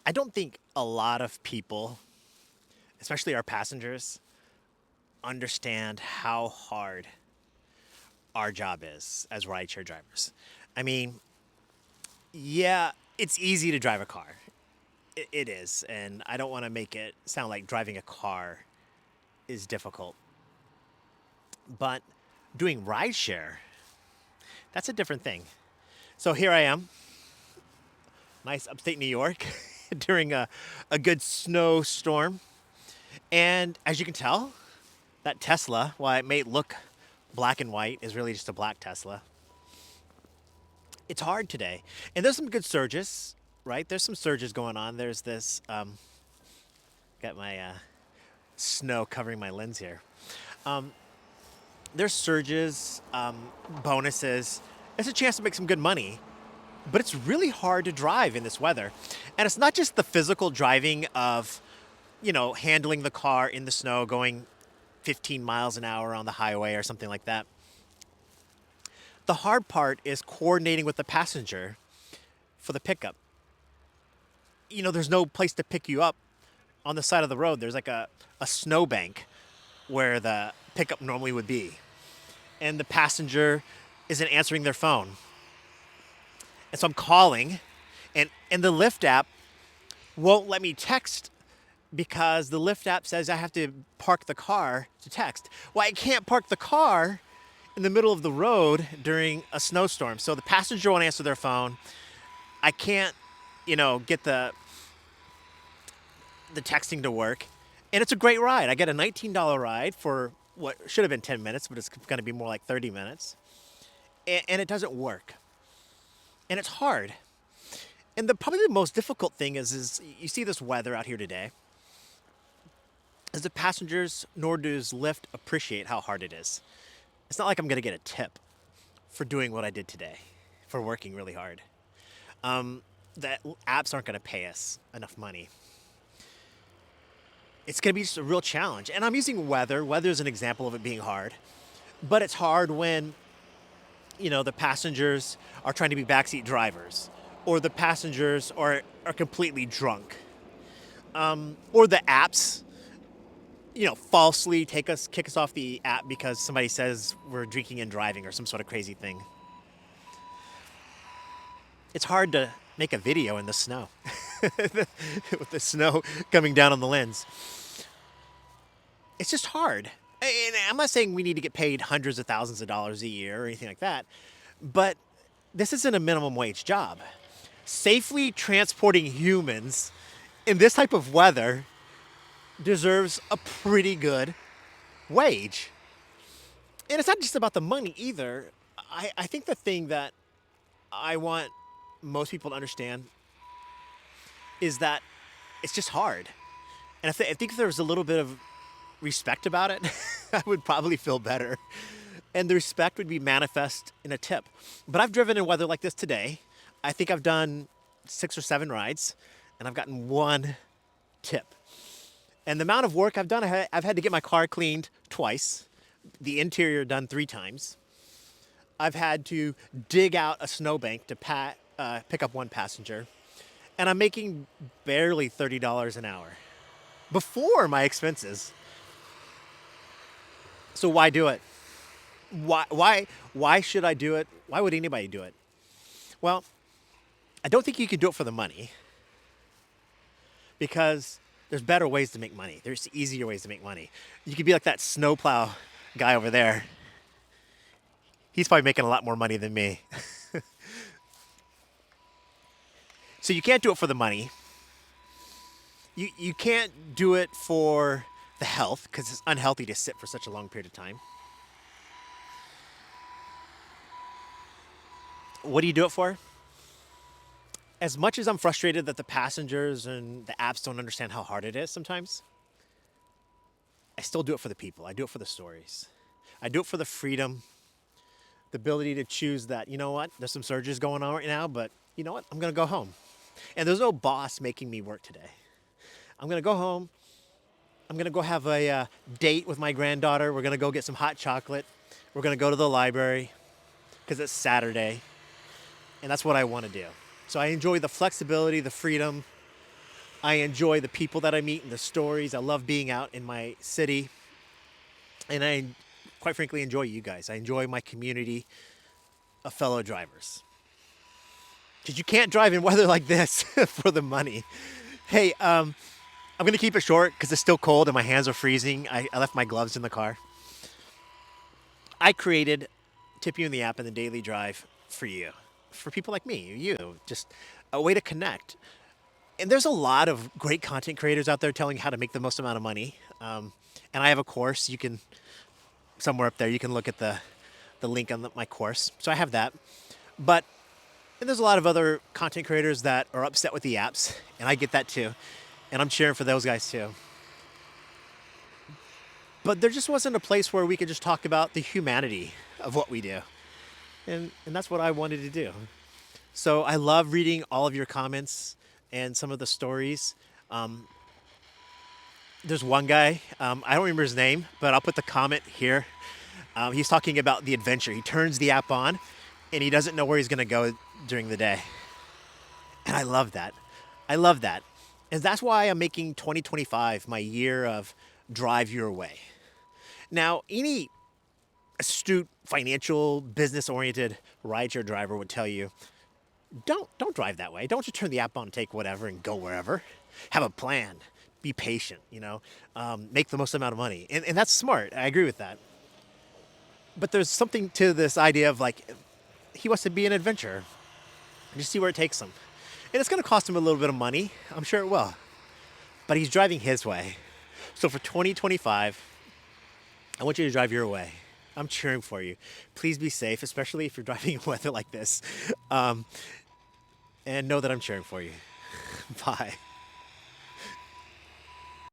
I don't think a lot of people, especially our passengers, understand how hard our job is as rideshare drivers. I mean, yeah, it's easy to drive a car. It is. And I don't want to make it sound like driving a car is difficult. But doing rideshare, that's a different thing. So here I am, nice upstate New York, during a good snowstorm. And as you can tell, that Tesla, while it may look black and white, is really just a black Tesla. It's hard today. And there's some good surges, right? There's some surges going on. There's this, got my snow covering my lens here. There's surges, bonuses. It's a chance to make some good money, but it's really hard to drive in this weather. And it's not just the physical driving of, handling the car in the snow, going 15 miles an hour on the highway or something like that. The hard part is coordinating with the passenger for the pickup. There's no place to pick you up on the side of the road. There's like a snowbank where the pickup normally would be. And the passenger isn't answering their phone. And so I'm calling, and the Lyft app won't let me text because the Lyft app says I have to park the car to text. Well, I can't park the car in the middle of the road during a snowstorm. So the passenger won't answer their phone. I can't, get the texting to work. And it's a great ride. I get a $19 ride for what should have been 10 minutes, but it's going to be more like 30 minutes. And it doesn't work. And it's hard. And probably the most difficult thing is you see this weather out here today. As the passengers, nor does Lyft appreciate how hard it is. It's not like I'm going to get a tip for doing what I did today, for working really hard. The apps aren't going to pay us enough money. It's going to be just a real challenge. And I'm using weather. Weather is an example of it being hard. But it's hard when, the passengers are trying to be backseat drivers, or the passengers are completely drunk, or the apps, falsely kick us off the app because somebody says we're drinking and driving or some sort of crazy thing. It's hard to make a video in the snow with the snow coming down on the lens. It's just hard. And I'm not saying we need to get paid hundreds of thousands of dollars a year or anything like that, but this isn't a minimum wage job. Safely transporting humans in this type of weather deserves a pretty good wage. And it's not just about the money either. I think the thing that I want most people to understand is that it's just hard. And I think if there was a little bit of respect about it, I would probably feel better. And the respect would be manifest in a tip. But I've driven in weather like this today. I think I've done 6 or 7 rides, and I've gotten 1 tip. And the amount of work I've done, I've had to get my car cleaned twice, the interior done 3 times. I've had to dig out a snowbank to pick up 1 passenger. And I'm making barely $30 an hour before my expenses. So why do it? Why should I do it? Why would anybody do it? Well, I don't think you can do it for the money, because there's better ways to make money. There's easier ways to make money. You could be like that snowplow guy over there. He's probably making a lot more money than me. So you can't do it for the money. You can't do it for the health, because it's unhealthy to sit for such a long period of time. What do you do it for? As much as I'm frustrated that the passengers and the apps don't understand how hard it is sometimes, I still do it for the people. I do it for the stories. I do it for the freedom, the ability to choose that, there's some surges going on right now, but you know what? I'm going to go home. And there's no boss making me work today. I'm going to go home. I'm going to go have a date with my granddaughter. We're going to go get some hot chocolate. We're going to go to the library because it's Saturday. And that's what I want to do. So I enjoy the flexibility, the freedom, I enjoy the people that I meet and the stories. I love being out in my city. And I, quite frankly, enjoy you guys. I enjoy my community of fellow drivers. Because you can't drive in weather like this for the money. Hey, I'm going to keep it short because it's still cold and my hands are freezing. I left my gloves in the car. I created Tip You in the App and the Daily Drive for you, for people like me, you, just a way to connect. And there's a lot of great content creators out there telling you how to make the most amount of money. And I have a course. You can, somewhere up there, you can look at the link on my course. So I have that. But and there's a lot of other content creators that are upset with the apps, and I get that too. And I'm cheering for those guys too. But there just wasn't a place where we could just talk about the humanity of what we do. And that's what I wanted to do. So I love reading all of your comments and some of the stories. There's one guy, I don't remember his name, but I'll put the comment here. He's talking about the adventure. He turns the app on and he doesn't know where he's going to go during the day. And I love that. I love that. And that's why I'm making 2025 my year of drive your way. Now, any astute, financial, business-oriented rideshare driver would tell you, don't drive that way. Don't just turn the app on and take whatever and go wherever. Have a plan. Be patient, make the most amount of money. And that's smart. I agree with that. But there's something to this idea of like, he wants to be an adventurer and just see where it takes him. And it's going to cost him a little bit of money. I'm sure it will. But he's driving his way. So for 2025, I want you to drive your way. I'm cheering for you. Please be safe, especially if you're driving in weather like this. And know that I'm cheering for you. Bye.